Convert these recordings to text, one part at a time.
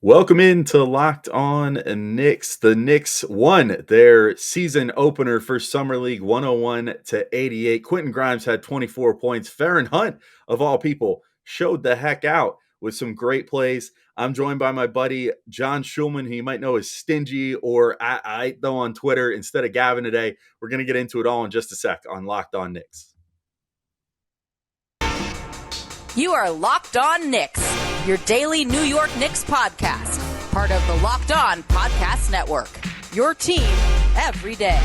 Welcome into Locked On Knicks. The Knicks won their season opener for Summer League 101-88. Quentin Grimes had 24 points. Farron Hunt, of all people, showed the heck out with some great plays. I'm joined by my buddy Jon Schulman, who you might know as Stingy or I though on Twitter instead of Gavin today. We're going to get into it all in just a sec on Locked On Knicks. You are Locked On Knicks, your daily New York Knicks podcast, part of the Locked On Podcast Network, your team every day.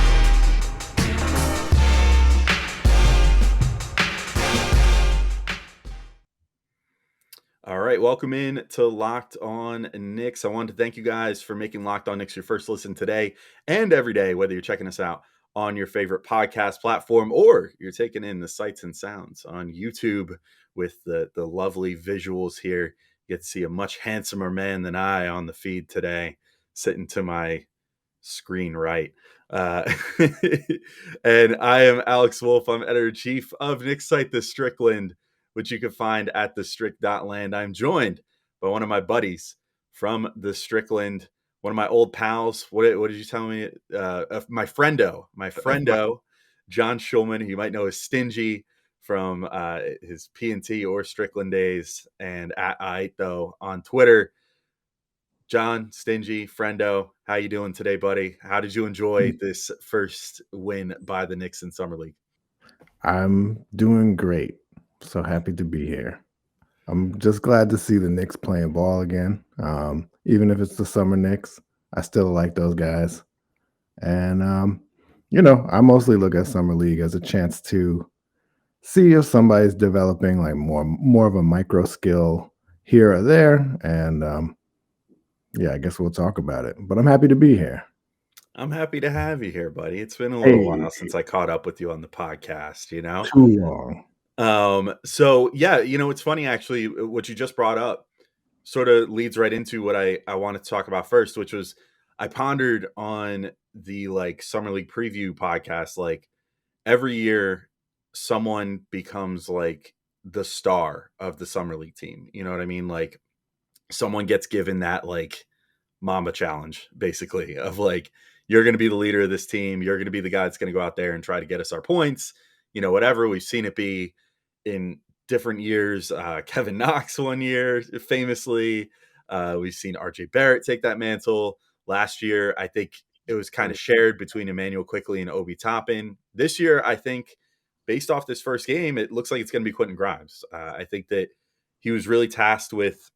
All right, welcome in to Locked On Knicks. I wanted to thank you guys for making Locked On Knicks your first listen today and every day, whether you're checking us out on your favorite podcast platform or you're taking in the sights and sounds on YouTube with the lovely visuals here. You get to see a much handsomer man than I on the feed today, sitting to my screen right. And I am Alex Wolf. I'm editor-in-chief of Knicks site, The Strickland, which you can find at thestrick.land. I'm joined by one of my buddies from the Strickland, one of my old pals. What did you tell me? My friendo, Jon Schulman, who you might know as Stingy from his P&T or Strickland days, and at Aito on Twitter. John, Stingy, friendo, how you doing today, buddy? How did you enjoy this first win by the Knicks in Summer League? I'm doing great. So happy to be here. I'm just glad to see the Knicks playing ball again. Even if it's the summer Knicks, I still like those guys. And, I mostly look at Summer League as a chance to see if somebody's developing like more of a micro skill here or there. And, I guess we'll talk about it. But I'm happy to be here. I'm happy to have you here, buddy. It's been a little while since I caught up with you on the podcast, Too long. It's funny actually, what you just brought up sort of leads right into what I wanted to talk about first, which was I pondered on the like Summer League preview podcast. Like every year someone becomes like the star of the Summer League team. You know what I mean? Like someone gets given that like Mamba challenge, basically, of like, you're going to be the leader of this team. You're going to be the guy that's going to go out there and try to get us our points, whatever. We've seen it be in different years. Kevin Knox one year, famously. We've seen RJ Barrett take that mantle last year. I think it was kind of shared between Emmanuel Quickley and Obi Toppin. This year, I think, based off this first game, it looks like it's going to be Quentin Grimes. I think that he was really tasked with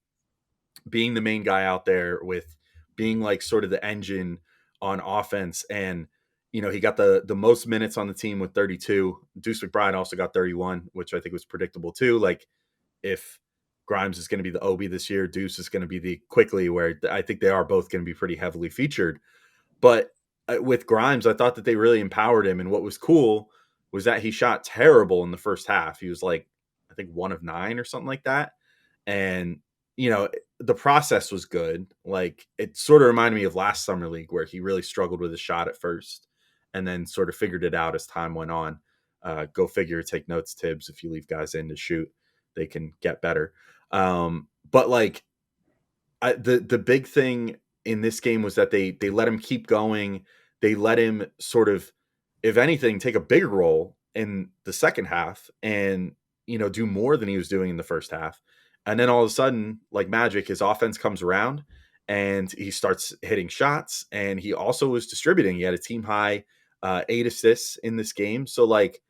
being the main guy out there, with being like sort of the engine on offense. And, he got the most minutes on the team with 32. Deuce McBride also got 31, which I think was predictable too. Like if Grimes is going to be the Obi this year, Deuce is going to be the Quickley, where I think they are both going to be pretty heavily featured. But with Grimes, I thought that they really empowered him. And what was cool was that he shot terrible in the first half. He was like, I think 1 of 9 or something like that. And, the process was good. Like it sort of reminded me of last Summer League where he really struggled with his shot at first and then sort of figured it out as time went on. Go figure, take notes, Tibbs. If you leave guys in to shoot, they can get better. But like the big thing in this game was that they let him keep going. They let him sort of, if anything, take a bigger role in the second half and, do more than he was doing in the first half. And then all of a sudden, like magic, his offense comes around and he starts hitting shots. And he also was distributing. He had a team high 8 assists in this game. So like,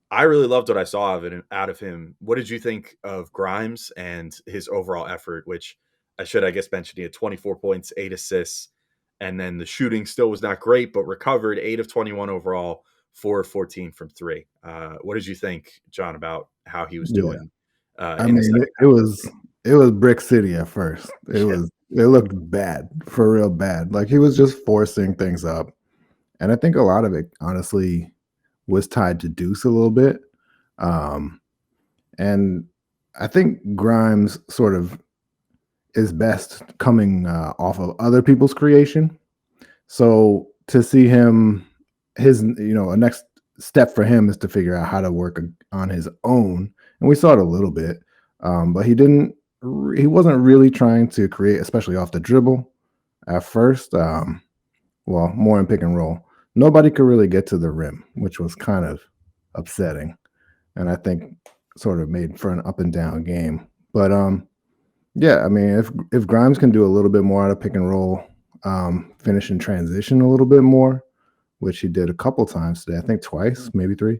I really loved what I saw out of him. What did you think of Grimes and his overall effort, which I guess mention he had 24 points, 8 assists. And then the shooting still was not great, but recovered 8 of 21 overall, 4 of 14 from 3. What did you think, John, about how he was doing? It was Brick City at first. It looked bad, for real bad. Like he was just forcing things up. And I think a lot of it, honestly, was tied to Deuce a little bit. And I think Grimes sort of is best coming off of other people's creation. So to see him, a next step for him is to figure out how to work on his own. And we saw it a little bit, but he didn't wasn't really trying to create, especially off the dribble at first. Well, more in pick and roll. Nobody could really get to the rim, which was kind of upsetting, and I think sort of made for an up and down game. But yeah, I mean, if Grimes can do a little bit more out of pick and roll, finish in transition a little bit more, which he did a couple times today, I think twice, maybe three.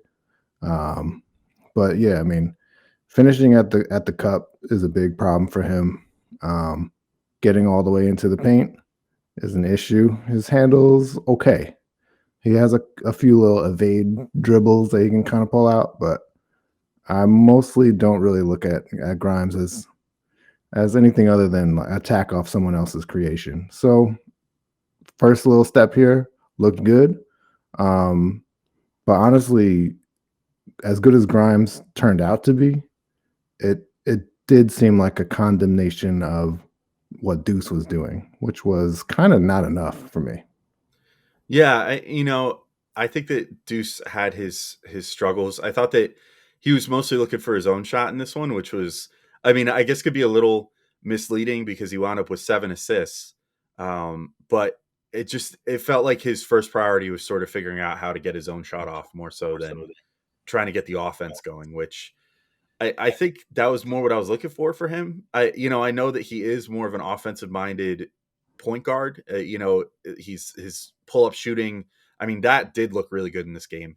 But yeah, I mean, finishing at the cup is a big problem for him. Getting all the way into the paint is an issue. His handle's okay. He has a few little evade dribbles that he can kind of pull out, but I mostly don't really look at Grimes as anything other than attack off someone else's creation. So first little step here looked good. But honestly, as good as Grimes turned out to be, it did seem like a condemnation of what Deuce was doing, which was kind of not enough for me. Yeah, I think that Deuce had his struggles. I thought that he was mostly looking for his own shot in this one, which was, I mean, I guess could be a little misleading because he wound up with 7 assists. But it felt like his first priority was sort of figuring out how to get his own shot off more so than trying to get the offense going, which I think that was more what I was looking for him. I know that he is more of an offensive minded point guard. His pull up shooting. I mean, that did look really good in this game.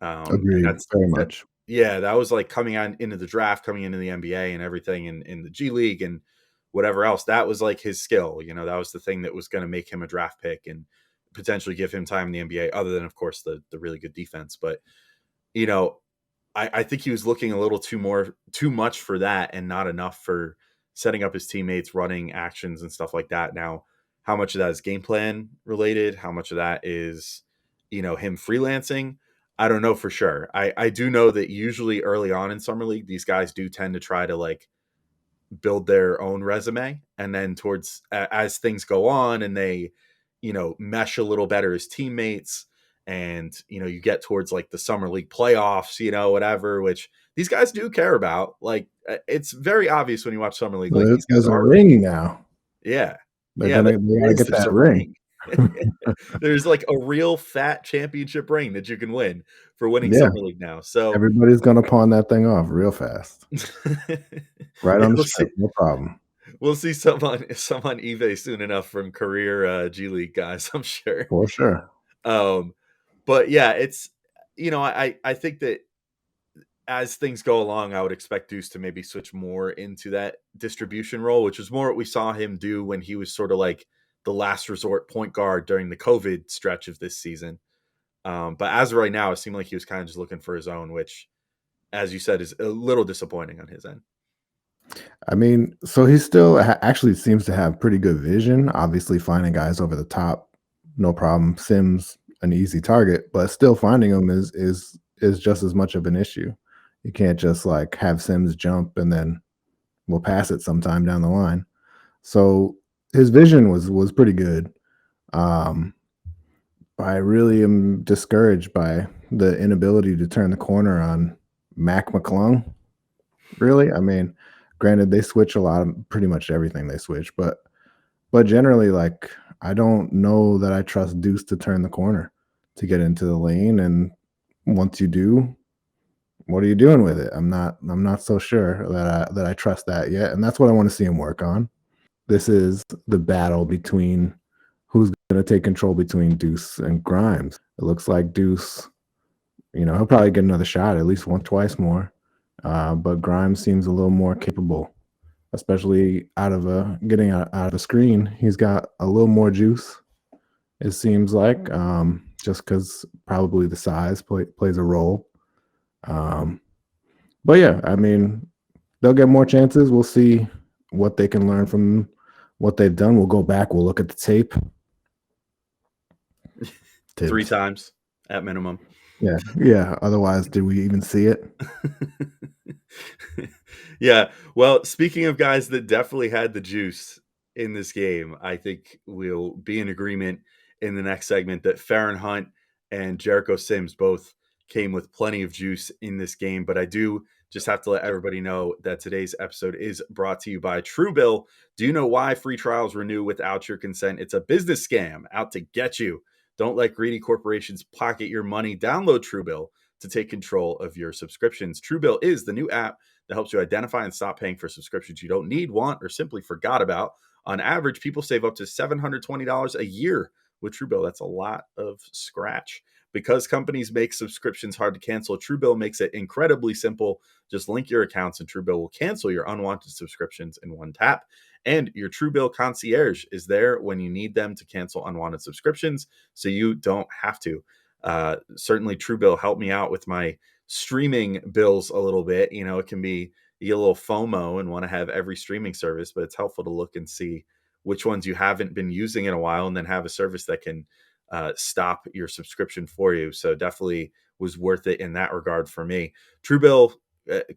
And Agreed, very much. Yeah, that was like coming on into the draft, coming into the NBA and everything in the G League and whatever else. That was like his skill. That was the thing that was going to make him a draft pick and potentially give him time in the NBA, other than, of course, the really good defense. But, I think he was looking a little too much for that and not enough for setting up his teammates, running actions and stuff like that. Now, how much of that is game plan related? How much of that is, him freelancing? I don't know for sure. I do know that usually early on in Summer League, these guys do tend to try to like build their own resume. And then towards as things go on and they, mesh a little better as teammates, and you get towards like the Summer League playoffs, whatever, which these guys do care about. Like it's very obvious when you watch Summer League. Well, Like these guys there's a are, ring now. yeah, They're yeah. gonna get There's that a ring. There's like a real fat championship ring that you can win for winning Yeah, Summer League now. So everybody's gonna pawn that thing off real fast, right yeah, on the strip, no problem. we'll see some on eBay soon enough from career G League guys, I'm sure. For sure. But yeah, it's I think that as things go along, I would expect Deuce to maybe switch more into that distribution role, which is more what we saw him do when he was sort of like the last resort point guard during the COVID stretch of this season. But as of right now, it seemed like he was kind of just looking for his own, which, as you said, is a little disappointing on his end. I mean, so he still actually seems to have pretty good vision. Obviously, finding guys over the top, no problem. Sims an easy target, but still finding them is just as much of an issue. You can't just like have Sims jump and then we'll pass it sometime down the line. So his vision was pretty good. I really am discouraged by the inability to turn the corner on Mac McClung. Really, I mean, granted they switch a lot of pretty much everything they switch, but generally, like I don't know that I trust Deuce to turn the corner to get into the lane. And once you do, what are you doing with it? I'm not so sure that I trust that yet, and that's what I want to see him work on. This is the battle between who's going to take control between Deuce and Grimes. It looks like Deuce, he'll probably get another shot, at least twice more. But Grimes seems a little more capable, especially getting out of the screen. He's got a little more juice, it seems like, just because probably the size plays a role. But yeah, I mean, they'll get more chances. We'll see what they can learn from what they've done. We'll go back. We'll look at the tape. 3 times at minimum. Yeah. Otherwise, did we even see it? Yeah. Well, speaking of guys that definitely had the juice in this game, I think we'll be in agreement in the next segment that Farron Hunt and Jericho Sims both came with plenty of juice in this game. But I do Just have to let everybody know that today's episode is brought to you by TrueBill. Do you know why free trials renew without your consent? It's a business scam out to get you. Don't let greedy corporations pocket your money. Download TrueBill to take control of your subscriptions. TrueBill is the new app that helps you identify and stop paying for subscriptions you don't need, want, or simply forgot about. On average, people save up to $720 a year with TrueBill. That's a lot of scratch. Because companies make subscriptions hard to cancel, TrueBill makes it incredibly simple. Just link your accounts and TrueBill will cancel your unwanted subscriptions in one tap. And your TrueBill concierge is there when you need them to cancel unwanted subscriptions, so you don't have to. Certainly, TrueBill helped me out with my streaming bills a little bit. You know, it can be, you get a little FOMO and want to have every streaming service, but it's helpful to look and see which ones you haven't been using in a while, and then have a service that can stop your subscription for you. So definitely was worth it in that regard for me. TrueBill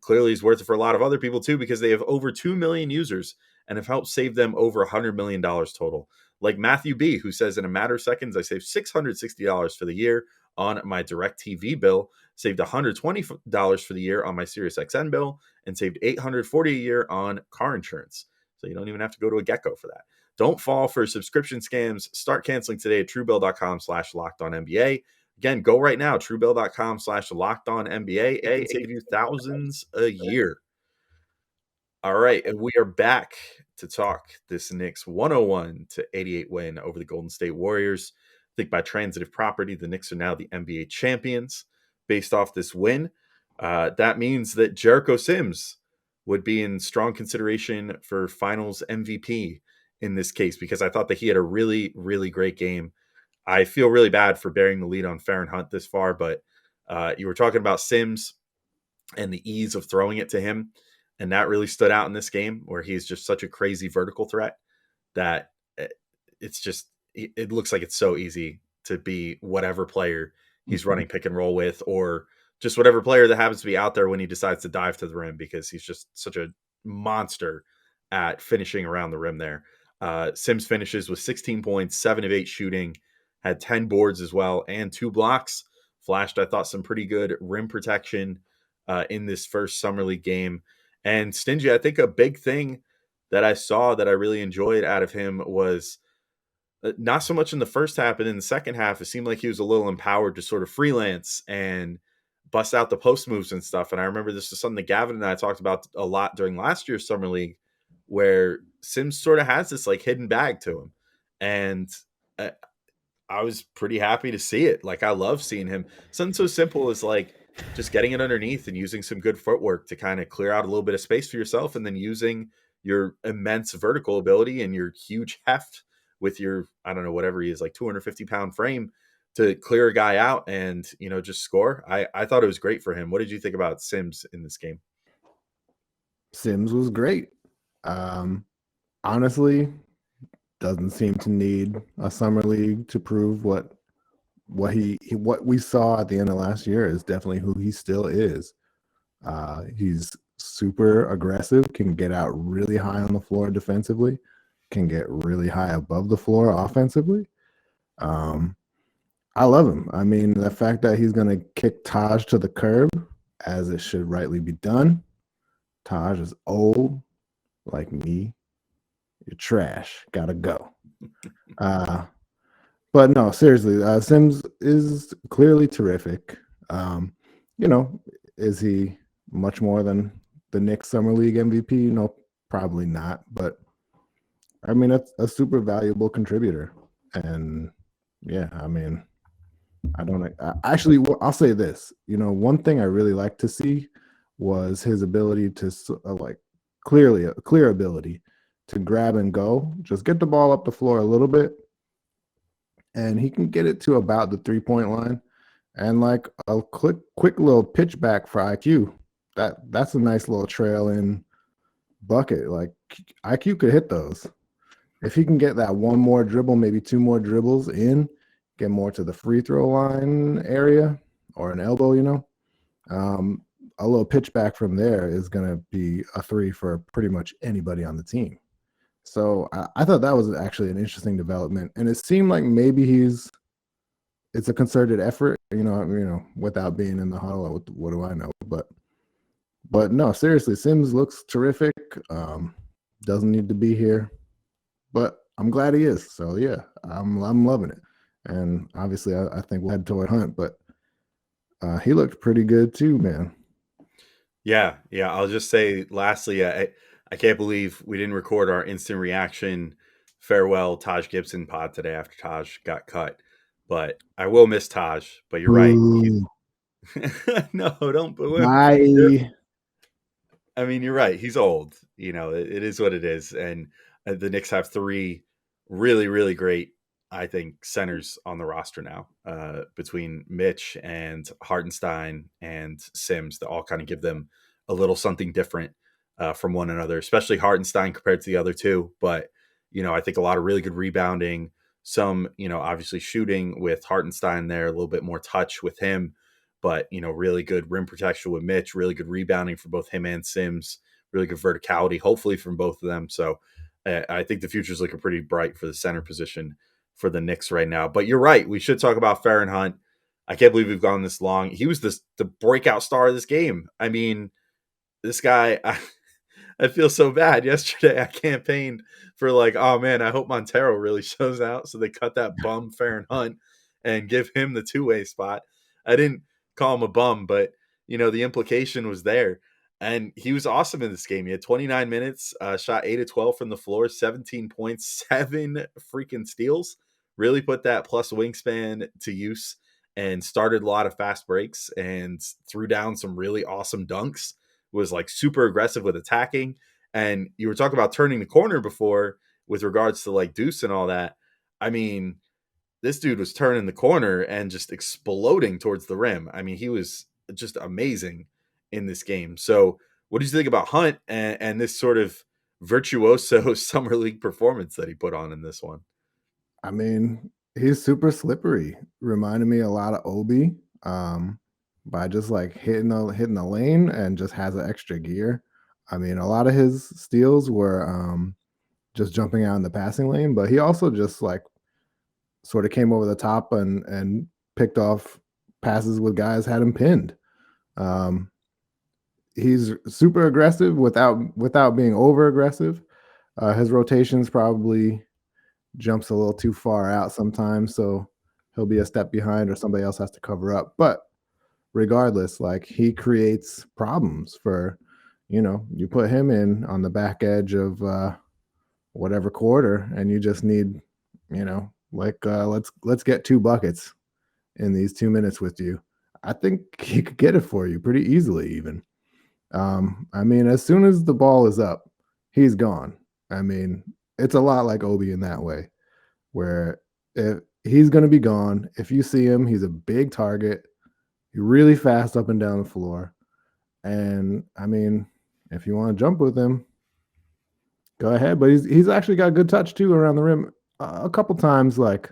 clearly is worth it for a lot of other people too, because they have over 2 million users and have helped save them over $100 million total. Like Matthew B., who says, in a matter of seconds, I saved $660 for the year on my DirecTV bill, saved $120 for the year on my SiriusXM bill, and saved $840 a year on car insurance. So you don't even have to go to a Gecko for that. Don't fall for subscription scams. Start canceling today at truebill.com/lockedonnba. Again, go right now, truebill.com/lockedonnba. It can save you thousands a year. All right, and we are back to talk this Knicks 101-88 win over the Golden State Warriors. I think by transitive property, the Knicks are now the NBA champions based off this win. That means that Jericho Sims would be in strong consideration for Finals MVP in this case, because I thought that he had a really, really great game. I feel really bad for bearing the lead on Farron Hunt this far, but you were talking about Sims and the ease of throwing it to him. And that really stood out in this game, where he's just such a crazy vertical threat that it's just, it looks like it's so easy to be whatever player he's running pick and roll with, or just whatever player that happens to be out there when he decides to dive to the rim, because he's just such a monster at finishing around the rim there. Sims finishes with 16 points, 7 of 8 shooting, had 10 boards as well, and 2 blocks. Flashed, I thought, some pretty good rim protection in this first Summer League game. And Stingy, I think a big thing that I saw that I really enjoyed out of him was not so much in the first half, but in the second half, it seemed like he was a little empowered to sort of freelance and bust out the post moves and stuff. And I remember this was something that Gavin and I talked about a lot during last year's Summer League, where Sims sort of has this like hidden bag to him. And I was pretty happy to see it. Like, I love seeing him. Something so simple as like just getting it underneath and using some good footwork to kind of clear out a little bit of space for yourself, and then using your immense vertical ability and your huge heft with your, I don't know, whatever he is, like 250-pound frame to clear a guy out and, you know, just score. I thought it was great for him. What did you think about Sims in this game? Sims was great. Honestly, doesn't seem to need a summer league to prove what we saw at the end of last year is definitely who he still is. He's super aggressive, can get out really high on the floor defensively, can get really high above the floor offensively. I love him. I mean, the fact that he's going to kick Taj to the curb, as it should rightly be done. Taj is old, like me. You're trash. Gotta go. But no, seriously, Sims is clearly terrific. You know, is he much more than the Knicks Summer League MVP? No, probably not. But I mean, that's a super valuable contributor. And yeah, I mean, actually, I'll say this. You know, one thing I really like to see was his ability to clearly a clear ability to grab and go, just get the ball up the floor a little bit, and he can get it to about the 3-point line, and like a quick little pitch back for IQ. That's a nice little trail in bucket. Like, IQ could hit those. If he can get that one more dribble, maybe 2 more dribbles in, get more to the free throw line area or an elbow, you know, a little pitch back from there is going to be a 3 for pretty much anybody on the team. So I thought that was actually an interesting development, and it seemed like maybe it's a concerted effort, you know, without being in the huddle. What do I know? But But no, seriously, Sims looks terrific. Doesn't need to be here, but I'm glad he is. So yeah, I'm loving it. And obviously, I think we'll head toward Hunt, but he looked pretty good too, man. Yeah. I'll just say, lastly, I can't believe we didn't record our instant reaction farewell Taj Gibson pod today after Taj got cut. But I will miss Taj. But you're right. Ooh, No, don't boo him. bye. I mean, you're right. He's old. It is what it is. And the Knicks have three really, really great, I think, centers on the roster now, between Mitch and Hartenstein and Sims, that all kind of give them a little something different from one another, especially Hartenstein compared to the other two. But, I think a lot of really good rebounding, some, obviously shooting with Hartenstein there, a little bit more touch with him. But, really good rim protection with Mitch, really good rebounding for both him and Sims, really good verticality, hopefully from both of them. So I think the future is looking pretty bright for the center position for the Knicks right now. But you're right. We should talk about Farron Hunt. I can't believe we've gone this long. He was the breakout star of this game. I mean, this guy, I feel so bad. Yesterday, I campaigned for like, oh man, I hope Montero really shows out. So they cut that bum Farron Hunt and give him the two-way spot. I didn't call him a bum, but the implication was there. And he was awesome in this game. He had 29 minutes, shot 8 of 12 from the floor, 17 points, 7 freaking steals. Really put that plus wingspan to use and started a lot of fast breaks and threw down some really awesome dunks. Was like super aggressive with attacking. And you were talking about turning the corner before with regards to like Deuce and all that. I mean, this dude was turning the corner and just exploding towards the rim. I mean, he was just amazing in this game. So, what do you think about Hunt and this sort of virtuoso summer league performance that he put on in this one? I mean, he's super slippery. Reminded me a lot of Obi, by just like hitting the lane and just has an extra gear. I mean, a lot of his steals were just jumping out in the passing lane, but he also just like sort of came over the top and picked off passes with guys had him pinned. Um, he's super aggressive without being over aggressive. His rotations probably jumps a little too far out sometimes, so he'll be a step behind or somebody else has to cover up. But regardless, like he creates problems for, you put him in on the back edge of whatever quarter, and you just need, let's get 2 buckets in these 2 minutes with you. I think he could get it for you pretty easily, even. I mean, as soon as the ball is up, he's gone. I mean, it's a lot like Obi in that way, where if he's going to be gone, if you see him, he's a big target. He's really fast up and down the floor. And I mean, if you want to jump with him, go ahead. But he's actually got good touch too around the rim. A couple times, like,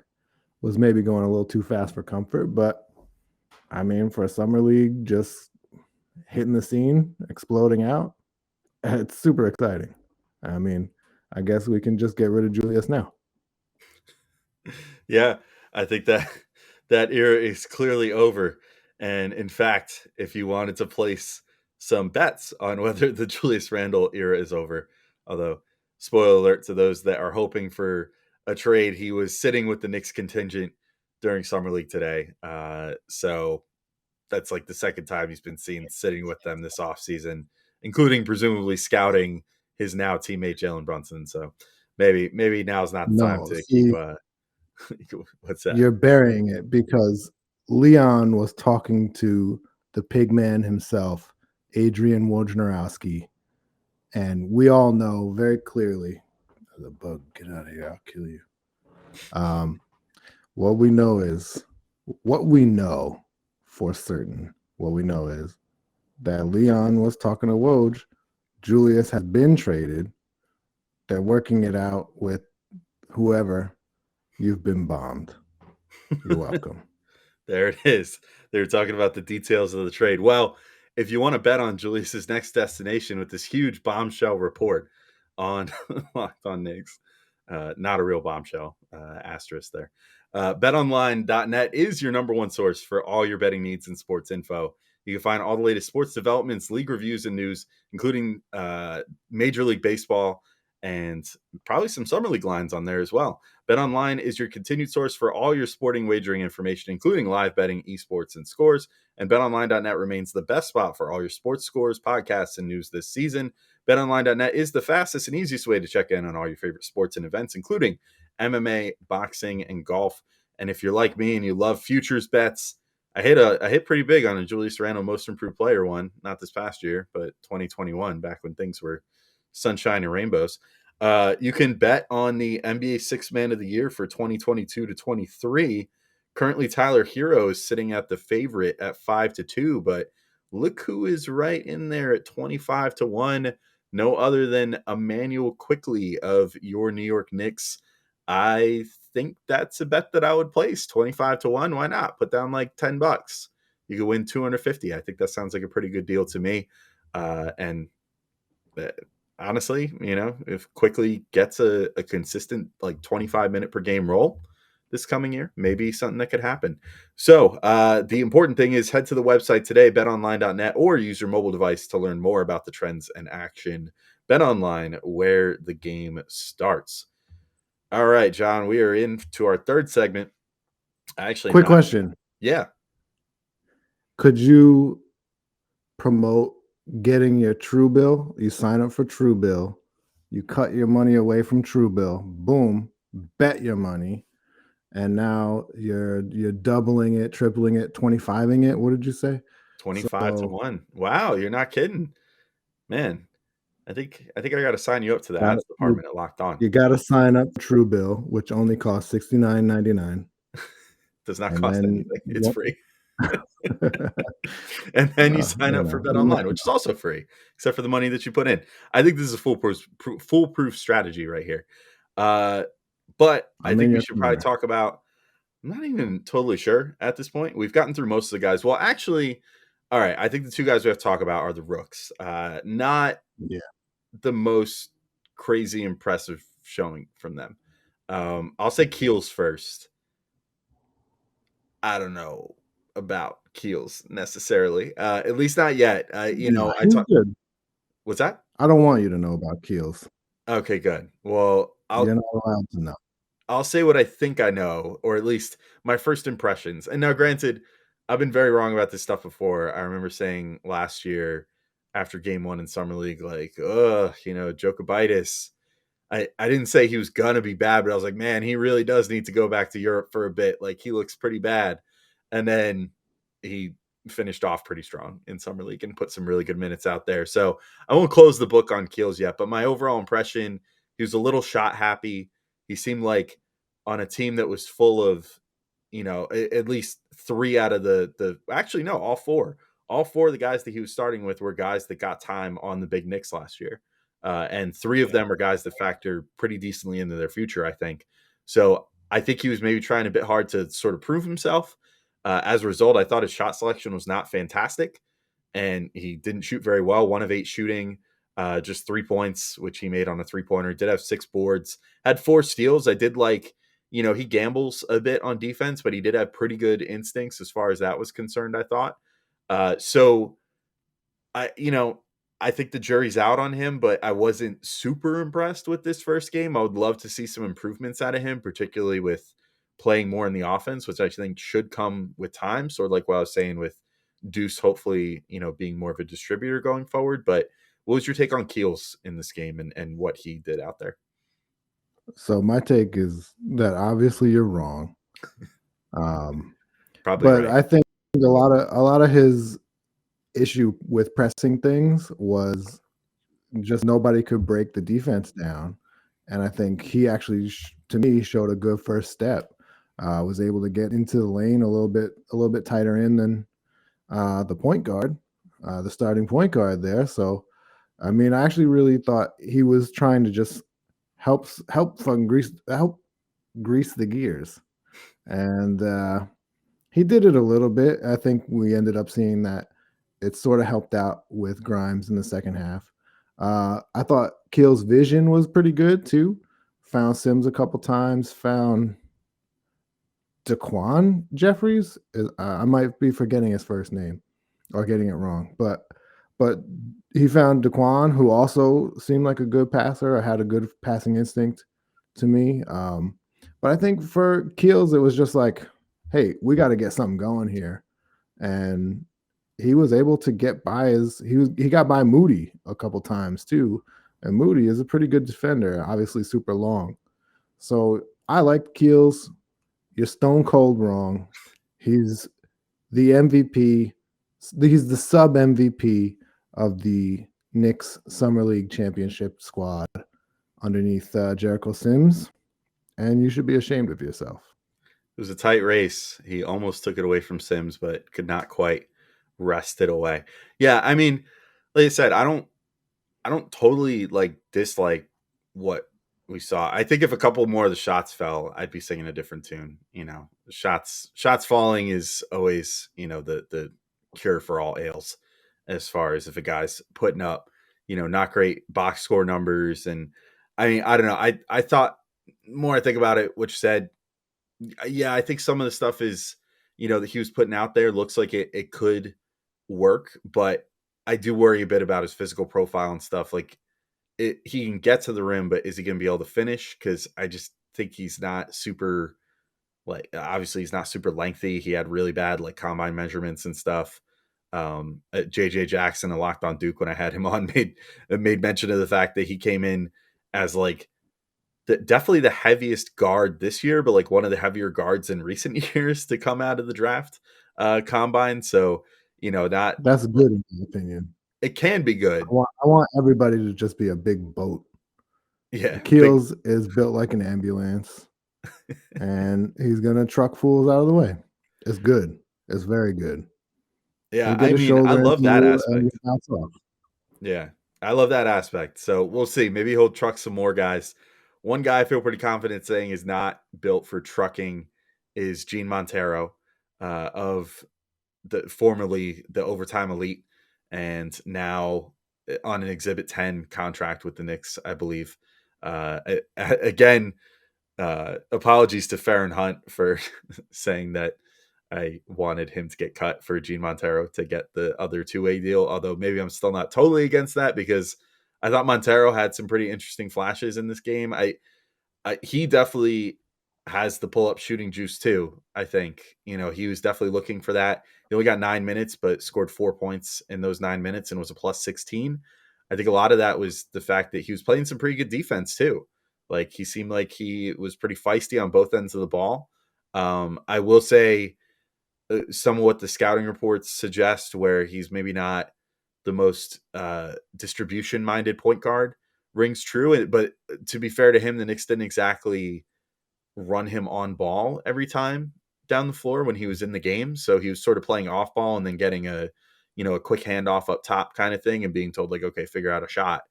was maybe going a little too fast for comfort. But I mean, for a summer league, just hitting the scene, exploding out, it's super exciting. I mean, I guess we can just get rid of Julius now. Yeah, I think that era is clearly over. And in fact, if you wanted to place some bets on whether the Julius Randle era is over, although spoiler alert to those that are hoping for a trade, he was sitting with the Knicks contingent during Summer League today. So that's like the second time he's been seen sitting with them this offseason, including presumably scouting his now teammate Jalen Brunson. So maybe now's not the time No, to see, keep what's that? you're burying it because Leon was talking to the pig man himself, Adrian Wojnarowski, and we all know very clearly, the bug, get out of here, I'll kill you. What we know for certain, what we know is that Leon was talking to Woj. Julius has been traded. They're working it out with whoever. You've been bombed. You're welcome. There it is. They were talking about the details of the trade. Well, if you want to bet on Julius's next destination with this huge bombshell report on Locked On Knicks, not a real bombshell, asterisk there. BetOnline.net is your number one source for all your betting needs and sports info. You can find all the latest sports developments, league reviews, and news, including Major League Baseball and probably some summer league lines on there as well. BetOnline is your continued source for all your sporting wagering information, including live betting, esports, and scores. And BetOnline.net remains the best spot for all your sports scores, podcasts, and news this season. BetOnline.net is the fastest and easiest way to check in on all your favorite sports and events, including MMA, boxing, and golf. And if you're like me and you love futures bets, I hit pretty big on a Julius Randle Most Improved Player one, not this past year, but 2021, back when things were sunshine and rainbows. You can bet on the NBA Sixth Man of the Year for 2022 to 23. Currently, Tyler Hero is sitting at the favorite at 5-2, but look who is right in there at 25-1. No other than Emmanuel Quickley of your New York Knicks. I think that's a bet that I would place 25-1. Why not? Put down like $10. You could win 250. I think that sounds like a pretty good deal to me. And honestly, if Quickley gets a consistent like 25-minute per game role this coming year, maybe something that could happen. So the important thing is head to the website today, betonline.net, or use your mobile device to learn more about the trends and action. BetOnline, where the game starts. All right, John, we are into our third segment. Quick question. Yeah. Could you promote getting your TrueBill? You sign up for TrueBill. You cut your money away from TrueBill. Boom. Bet your money. And now you're doubling it, tripling it, 25ing it. What did you say? 25-1. Wow, you're not kidding. Man, I think I got to sign you up to the ads department at Locked On. You got to sign up for TrueBill, which only costs $69.99. Does not cost anything. It's free. And then you sign up for BetOnline, which is also free, except for the money that you put in. I think this is a foolproof strategy right here. But I think we should probably talk about, I'm not even totally sure at this point. We've gotten through most of the guys. Well, actually, all right, I think the two guys we have to talk about are the rooks. Not the most crazy impressive showing from them. I'll say Keels first. I don't know about Keels necessarily, at least not yet. Good. What's that? I don't want you to know about Keels. Okay, good. Well, you're not allowed to know. I'll say what I think I know, or at least my first impressions. And now, granted, I've been very wrong about this stuff before. I remember saying last year after game 1 in Summer League, like, Jokovitis. I didn't say he was going to be bad, but I was like, man, he really does need to go back to Europe for a bit. Like, he looks pretty bad. And then he finished off pretty strong in Summer League and put some really good minutes out there. So I won't close the book on Keels yet, but my overall impression, he was a little shot happy. He seemed like on a team that was full of, at least 3 out of all 4. All 4 of the guys that he was starting with were guys that got time on the big Knicks last year. And 3 of them are guys that factor pretty decently into their future, I think. So I think he was maybe trying a bit hard to sort of prove himself. As a result, I thought his shot selection was not fantastic, and he didn't shoot very well. 1 of 8 shooting, just 3 points, which he made on a 3-pointer. Did have 6 boards, had 4 steals. I did like, he gambles a bit on defense, but he did have pretty good instincts as far as that was concerned, I thought. So I think the jury's out on him, but I wasn't super impressed with this first game. I would love to see some improvements out of him, particularly with playing more in the offense, which I think should come with time. Sort of like what I was saying with Deuce, hopefully, being more of a distributor going forward. But what was your take on Keels in this game and what he did out there? So my take is that obviously you're wrong. Probably, but right. I think a lot of his issue with pressing things was just nobody could break the defense down, and I think he actually, to me, showed a good first step. Was able to get into the lane a little bit tighter in than the point guard, the starting point guard there. So, I mean, I actually really thought he was trying to just help grease the gears, and he did it a little bit. I think we ended up seeing that it sort of helped out with Grimes in the second half. I thought Keels' vision was pretty good too. Found Sims a couple times. Found Daquan Jeffries. I might be forgetting his first name. or getting it wrong. But he found Daquan, who also seemed like a good passer or had a good passing instinct to me. But I think for Keels, it was just like, hey, we got to get something going here. And he was able to get by he got by Moody a couple times too. And Moody is a pretty good defender, obviously super long. So I like Keels. You're stone cold wrong. He's the MVP. He's the sub MVP of the Knicks Summer League Championship squad underneath Jericho Sims, and you should be ashamed of yourself. It was a tight race. He almost took it away from Sims, but could not quite wrest it away. Yeah, I mean, like I said, I don't totally like dislike what we saw. I think if a couple more of the shots fell, I'd be singing a different tune. You know, shots falling is always, you know, the cure for all ails, as far as if a guy's putting up, you know, not great box score numbers. And I mean, I don't know. I thought more I think about it, which said, yeah, I think some of the stuff is, you know, that he was putting out there looks like it could work, but I do worry a bit about his physical profile and stuff. Like he can get to the rim, but is he going to be able to finish? Because I just think he's not super, like, obviously he's not super lengthy. He had really bad like combine measurements and stuff. JJ Jackson and Locked on Duke, when I had him on, made mention of the fact that he came in as like definitely the heaviest guard this year, but like one of the heavier guards in recent years to come out of the draft combine. So, you know, that's good in my opinion. It can be good. I want everybody to just be a big boat. Yeah. Keels is built like an ambulance, and he's gonna truck fools out of the way. It's good. It's very good. Yeah, I mean, I love that aspect. Yeah, I love that aspect. So we'll see. Maybe he'll truck some more guys. One guy I feel pretty confident saying is not built for trucking is Gene Montero, of formerly the Overtime Elite, and now on an Exhibit 10 contract with the Knicks, I believe. Again, apologies to Farron Hunt for saying that I wanted him to get cut for Gene Montero to get the other two-way deal. Although maybe I'm still not totally against that, because I thought Montero had some pretty interesting flashes in this game. He definitely has the pull-up shooting juice too. I think, you know, he was definitely looking for that. He only got 9 minutes, but scored 4 points in those 9 minutes and was a plus 16. I think a lot of that was the fact that he was playing some pretty good defense too. Like he seemed like he was pretty feisty on both ends of the ball. I will say some of what the scouting reports suggest, where he's maybe not the most distribution minded point guard, rings true. But to be fair to him, the Knicks didn't exactly run him on ball every time down the floor when he was in the game. So he was sort of playing off ball and then getting a quick handoff up top kind of thing and being told like, okay, figure out a shot.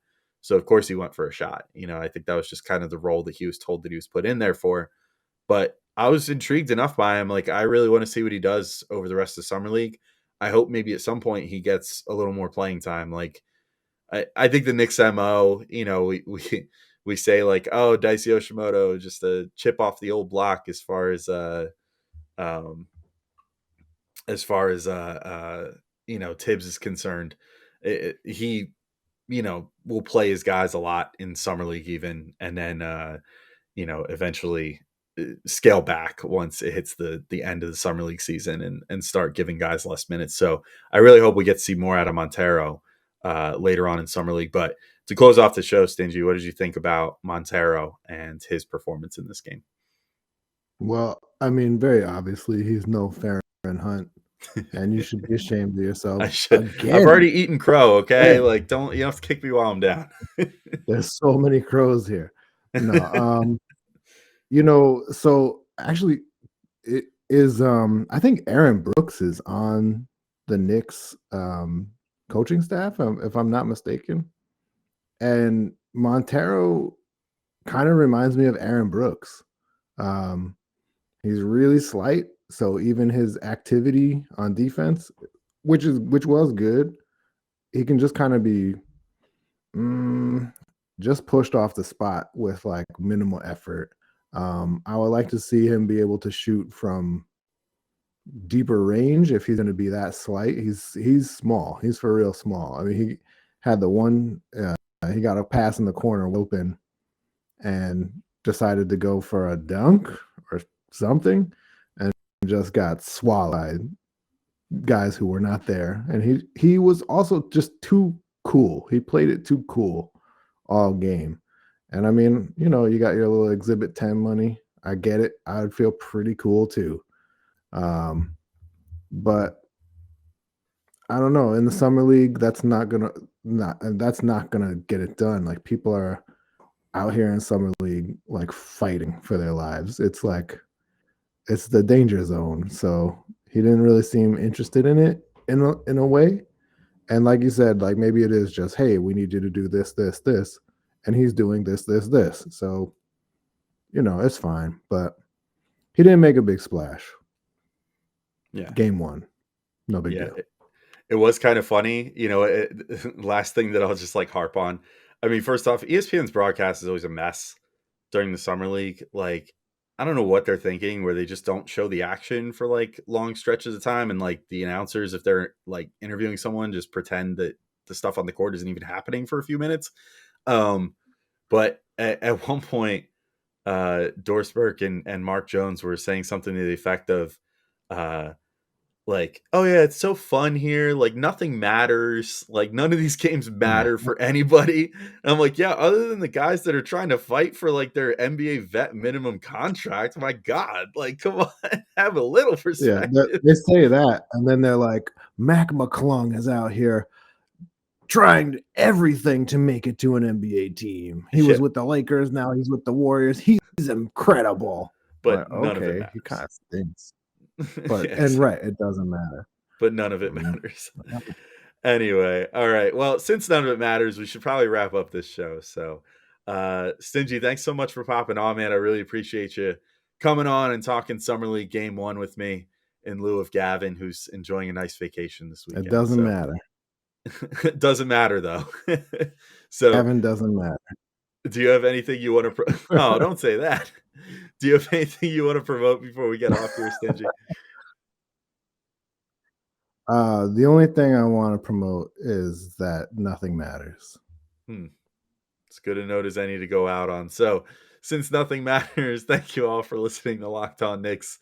So of course he went for a shot. You know, I think that was just kind of the role that he was told that he was put in there for. But I was intrigued enough by him. Like, I really want to see what he does over the rest of the summer league. I hope maybe at some point he gets a little more playing time. Like, I think the Knicks MO, you know, we say like, oh, Dicey Yoshimoto, just a chip off the old block as far as you know, Tibbs is concerned. He, you know, will play his guys a lot in summer league even, and then you know, eventually scale back once it hits the end of the summer league season and start giving guys less minutes. So I really hope we get to see more out of Montero later on in summer league. But to close off the show, Stingy, what did you think about Montero and his performance in this game? Well, I mean, very obviously he's no Farron Hunt, and you should be ashamed of yourself. I've already eaten crow. Okay. Yeah. Like, you don't have to kick me while I'm down. There's so many crows here. No, you know, so actually it is I think Aaron Brooks is on the Knicks coaching staff, if I'm not mistaken. And Montero kind of reminds me of Aaron Brooks. He's really slight, so even his activity on defense, which was good, he can just kind of be just pushed off the spot with like minimal effort. I would like to see him be able to shoot from deeper range if he's going to be that slight. He's small. He's for real small. I mean, he had the one. He got a pass in the corner open, and decided to go for a dunk or something, and just got swallowed. Guys who were not there, and he was also just too cool. He played it too cool all game. And I mean, you got your little Exhibit 10 money. I get it. I would feel pretty cool too. But I don't know. In the summer league, that's not gonna get it done. Like, people are out here in summer league, like, fighting for their lives. It's like it's the danger zone. So he didn't really seem interested in it in a way. And like you said, like, maybe it is just, hey, we need you to do this, this, this, and he's doing this, this, this. So, it's fine. But he didn't make a big splash. Yeah. Game 1. No big deal. It was kind of funny. Last thing that I'll just like harp on. I mean, first off, ESPN's broadcast is always a mess during the summer league. Like, I don't know what they're thinking, where they just don't show the action for like long stretches of time. And like the announcers, if they're like interviewing someone, just pretend that the stuff on the court isn't even happening for a few minutes. But at one point, Doris Burke and Mark Jones were saying something to the effect of, like, oh yeah, it's so fun here. Like, nothing matters. Like, none of these games matter for anybody. And I'm like, yeah, other than the guys that are trying to fight for like their NBA vet minimum contract. My God, like, come on, have a little perspective. Yeah, they say that, and then they're like, Mac McClung is out here trying everything to make it to an NBA team. He was with the Lakers, now he's with the Warriors. He's incredible. But none of it matters. He kind of stinks. But it doesn't matter. But none of it matters. Anyway, all right. Well, since none of it matters, we should probably wrap up this show. So, Stingy, thanks so much for popping on, man. I really appreciate you coming on and talking Summer League Game 1 with me in lieu of Gavin, who's enjoying a nice vacation this weekend. It doesn't matter. It doesn't matter, though. So Gavin doesn't matter. Do you have anything you want to oh, don't say that. Do you have anything you want to promote before we get off here, Stingy? The only thing I want to promote is that nothing matters. It's good a note as any to go out on. So, since nothing matters, thank you all for listening to Locked On Knicks.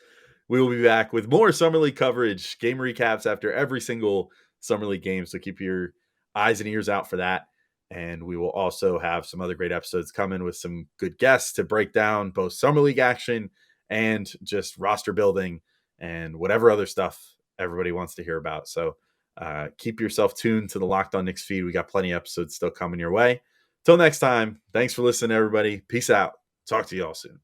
We will be back with more Summer League coverage, game recaps after every single Summer League game. So keep your eyes and ears out for that. And we will also have some other great episodes coming with some good guests to break down both Summer League action and just roster building and whatever other stuff everybody wants to hear about. So keep yourself tuned to the Locked On Knicks feed. We got plenty of episodes still coming your way. Till next time, thanks for listening, everybody. Peace out. Talk to you all soon.